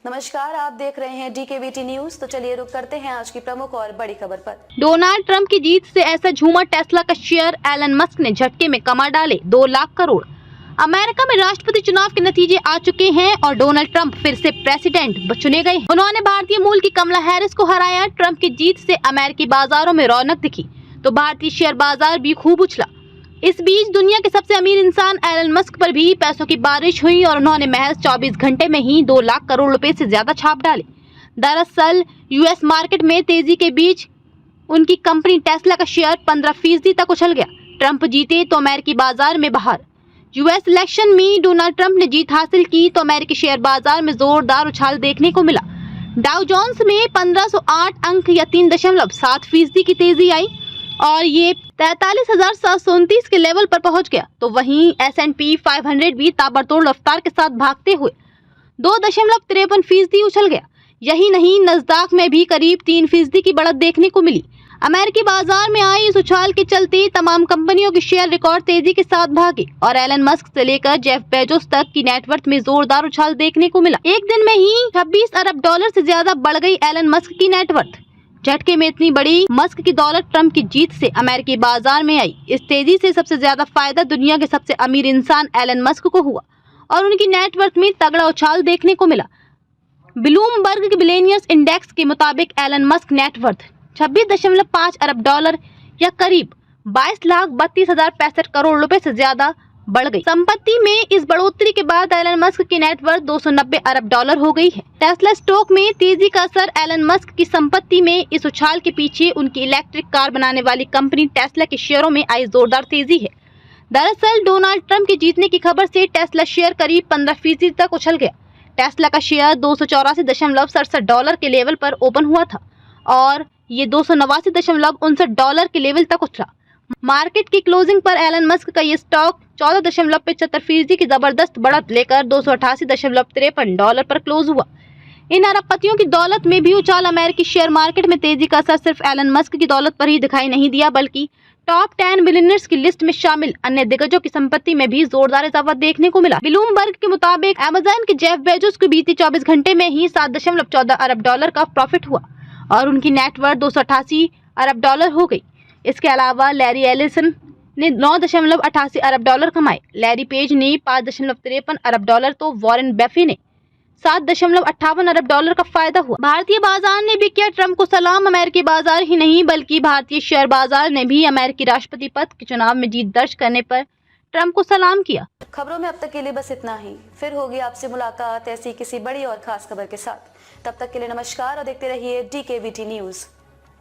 नमस्कार, आप देख रहे हैं DKVT न्यूज। तो चलिए रुक करते हैं आज की प्रमुख और बड़ी खबर पर। डोनाल्ड ट्रंप की जीत से ऐसा झूमा टेस्ला का शेयर एलन मस्क ने झटके में कमा डाले 2 लाख करोड़। अमेरिका में राष्ट्रपति चुनाव के नतीजे आ चुके हैं और डोनाल्ड ट्रंप फिर से प्रेसिडेंट चुने गए। उन्होंने भारतीय मूल की कमला हैरिस को हराया। ट्रंप की जीत से अमेरिकी बाजारों में रौनक दिखी तो भारतीय शेयर बाजार भी खूब उछला। इस बीच दुनिया के सबसे अमीर इंसान एलन मस्क पर भी पैसों की बारिश हुई और उन्होंने महज 24 घंटे में ही 2 लाख करोड़ रुपए से ज्यादा छाप डाले। दरअसल यूएस मार्केट में तेजी के बीच उनकी कंपनी टेस्ला का शेयर 15% तक उछल गया। ट्रंप जीते तो अमेरिकी बाजार में बहार। यूएस इलेक्शन में डोनाल्ड ट्रंप ने जीत हासिल की तो अमेरिकी शेयर बाजार में जोरदार उछाल देखने को मिला। डाउ जोन्स में 1508 अंक या 3.7% की तेजी आई और ये 43,729 के लेवल पर पहुंच गया। तो वहीं S&P 500 भी ताबड़तोड़ रफ्तार के साथ भागते हुए 2.53% उछल गया। यही नहीं, नस्दाक में भी करीब 3% की बढ़त देखने को मिली। अमेरिकी बाजार में आई इस उछाल के चलते तमाम कंपनियों के शेयर रिकॉर्ड तेजी के साथ भागे और एलन मस्क से लेकर जेफ बेजोस तक की नेटवर्थ में जोरदार उछाल देखने को मिला। एक दिन में ही 26 अरब डॉलर से ज्यादा बढ़ गई एलन मस्क की नेटवर्थ। झटके में इतनी बड़ी मस्क की दौलत ट्रंप की जीत से अमेरिकी बाजार में आई। इस तेजी से सबसे ज्यादा फायदा दुनिया के सबसे अमीर इंसान एलन मस्क को हुआ और उनकी नेटवर्थ में तगड़ा उछाल देखने को मिला। ब्लूमबर्ग बिलियनियर्स इंडेक्स के मुताबिक एलन मस्क नेटवर्थ 26.5 अरब डॉलर या करीब 22,32,065 करोड़ रुपए से ज्यादा बढ़ गई। संपत्ति में इस बढ़ोतरी के बाद एलन मस्क की नेटवर्थ 290 अरब डॉलर हो गई है। टेस्ला स्टॉक में तेजी का असर एलन मस्क की संपत्ति में इस उछाल के पीछे उनकी इलेक्ट्रिक कार बनाने वाली कंपनी टेस्ला के शेयरों में आई जोरदार तेजी है। दरअसल डोनाल्ड ट्रंप के जीतने की खबर से टेस्ला शेयर करीब 15% तक उछल गया। टेस्ला का शेयर 284.67 डॉलर के लेवल पर ओपन हुआ था और ये 289.59 डॉलर के लेवल तक उछला। मार्केट की क्लोजिंग पर एलन मस्क का ये स्टॉक 14.75% की जबरदस्त बढ़त लेकर 288.53 डॉलर पर क्लोज हुआ। इन अरबपतियों की दौलत में भी उछाल। अमेरिकी शेयर मार्केट में तेजी का असर सिर्फ एलन मस्क की दौलत पर ही दिखाई नहीं दिया बल्कि टॉप 10 बिलियनर्स की लिस्ट में शामिल अन्य दिग्गजों की संपत्ति में भी जोरदार इजाफा देखने को मिला। ब्लूमबर्ग के मुताबिक अमेज़न के जेफ बेजोस को बीते 24 घंटे में ही 7.14 अरब डॉलर का प्रॉफिट हुआ और उनकी नेटवर्थ 288 अरब डॉलर हो गई। इसके अलावा लैरी एलिसन ने 9.88 अरब डॉलर कमाए। लैरी पेज ने 5.53 अरब डॉलर तो वॉरेन बफे ने 7.58 अरब डॉलर का फायदा हुआ। भारतीय बाजार ने भी किया ट्रंप को सलाम। अमेरिकी बाजार ही नहीं बल्कि भारतीय शेयर बाजार ने भी अमेरिकी राष्ट्रपति पद के चुनाव में जीत दर्ज करने पर ट्रंप को सलाम किया। खबरों में अब तक के लिए बस इतना ही। फिर होगी आपसे मुलाकात ऐसी किसी बड़ी और खास खबर के साथ। तब तक के लिए नमस्कार और देखते रहिए DKVT न्यूज।